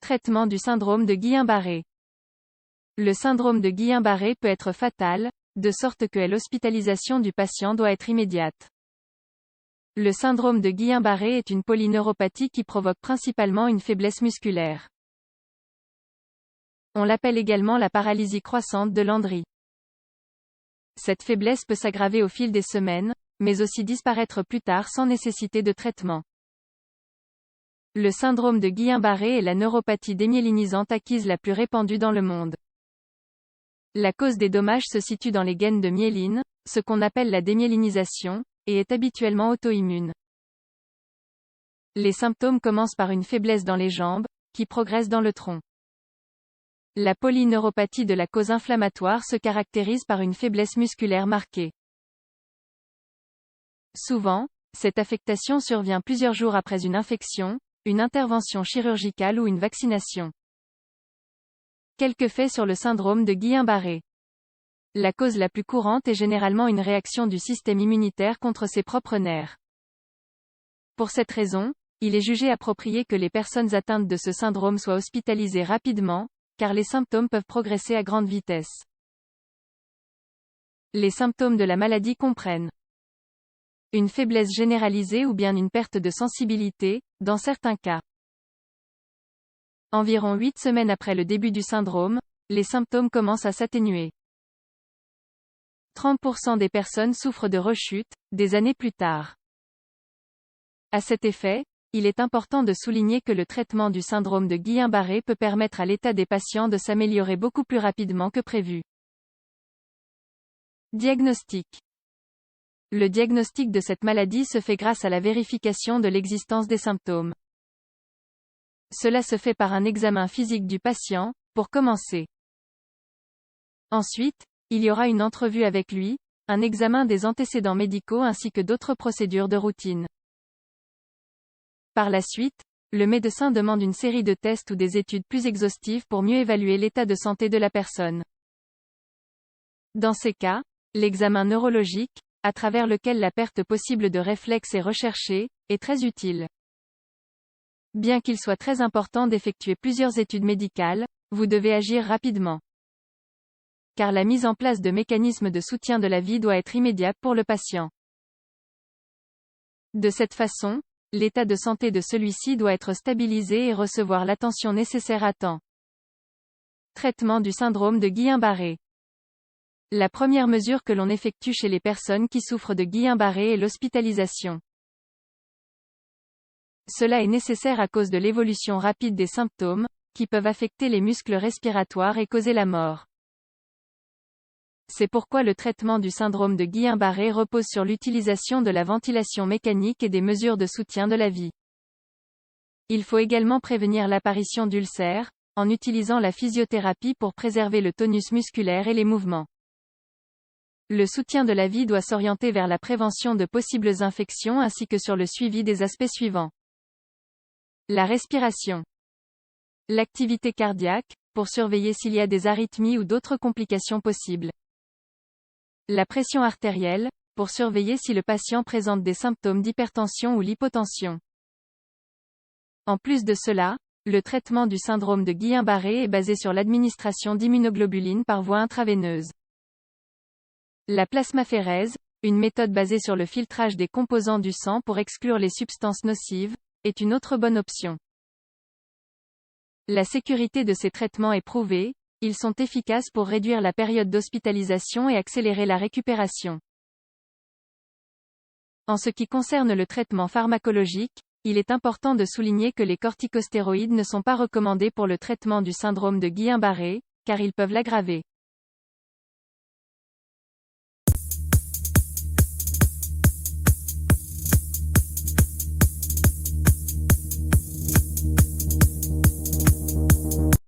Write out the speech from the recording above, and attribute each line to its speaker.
Speaker 1: Traitement du syndrome de Guillain-Barré. Le syndrome de Guillain-Barré peut être fatal, de sorte que l'hospitalisation du patient doit être immédiate. Le syndrome de Guillain-Barré est une polyneuropathie qui provoque principalement une faiblesse musculaire. On l'appelle également la paralysie croissante de Landry. Cette faiblesse peut s'aggraver au fil des semaines, mais aussi disparaître plus tard sans nécessité de traitement. Le syndrome de Guillain-Barré est la neuropathie démyélinisante acquise la plus répandue dans le monde. La cause des dommages se situe dans les gaines de myéline, ce qu'on appelle la démyélinisation, et est habituellement auto-immune. Les symptômes commencent par une faiblesse dans les jambes, qui progresse dans le tronc. La polyneuropathie de la cause inflammatoire se caractérise par une faiblesse musculaire marquée. Souvent, cette affectation survient plusieurs jours après une infection, une intervention chirurgicale ou une vaccination. Quelques faits sur le syndrome de Guillain-Barré. La cause la plus courante est généralement une réaction du système immunitaire contre ses propres nerfs. Pour cette raison, il est jugé approprié que les personnes atteintes de ce syndrome soient hospitalisées rapidement, car les symptômes peuvent progresser à grande vitesse. Les symptômes de la maladie comprennent une faiblesse généralisée ou bien une perte de sensibilité, dans certains cas. Environ 8 semaines après le début du syndrome, les symptômes commencent à s'atténuer. 30% des personnes souffrent de rechutes, des années plus tard. À cet effet, il est important de souligner que le traitement du syndrome de Guillain-Barré peut permettre à l'état des patients de s'améliorer beaucoup plus rapidement que prévu. Diagnostic. Le diagnostic de cette maladie se fait grâce à la vérification de l'existence des symptômes. Cela se fait par un examen physique du patient, pour commencer. Ensuite, il y aura une entrevue avec lui, un examen des antécédents médicaux ainsi que d'autres procédures de routine. Par la suite, le médecin demande une série de tests ou des études plus exhaustives pour mieux évaluer l'état de santé de la personne. Dans ces cas, l'examen neurologique, à travers lequel la perte possible de réflexes est recherchée, est très utile. Bien qu'il soit très important d'effectuer plusieurs études médicales, vous devez agir rapidement. Car la mise en place de mécanismes de soutien de la vie doit être immédiate pour le patient. De cette façon, l'état de santé de celui-ci doit être stabilisé et recevoir l'attention nécessaire à temps. Traitement du syndrome de Guillain-Barré. La première mesure que l'on effectue chez les personnes qui souffrent de Guillain-Barré est l'hospitalisation. Cela est nécessaire à cause de l'évolution rapide des symptômes, qui peuvent affecter les muscles respiratoires et causer la mort. C'est pourquoi le traitement du syndrome de Guillain-Barré repose sur l'utilisation de la ventilation mécanique et des mesures de soutien de la vie. Il faut également prévenir l'apparition d'ulcères, en utilisant la physiothérapie pour préserver le tonus musculaire et les mouvements. Le soutien de la vie doit s'orienter vers la prévention de possibles infections ainsi que sur le suivi des aspects suivants. La respiration. L'activité cardiaque, pour surveiller s'il y a des arythmies ou d'autres complications possibles. La pression artérielle, pour surveiller si le patient présente des symptômes d'hypertension ou l'hypotension. En plus de cela, le traitement du syndrome de Guillain-Barré est basé sur l'administration d'immunoglobulines par voie intraveineuse. La plasmaphérèse, une méthode basée sur le filtrage des composants du sang pour exclure les substances nocives, est une autre bonne option. La sécurité de ces traitements est prouvée, ils sont efficaces pour réduire la période d'hospitalisation et accélérer la récupération. En ce qui concerne le traitement pharmacologique, il est important de souligner que les corticostéroïdes ne sont pas recommandés pour le traitement du syndrome de Guillain-Barré, car ils peuvent l'aggraver.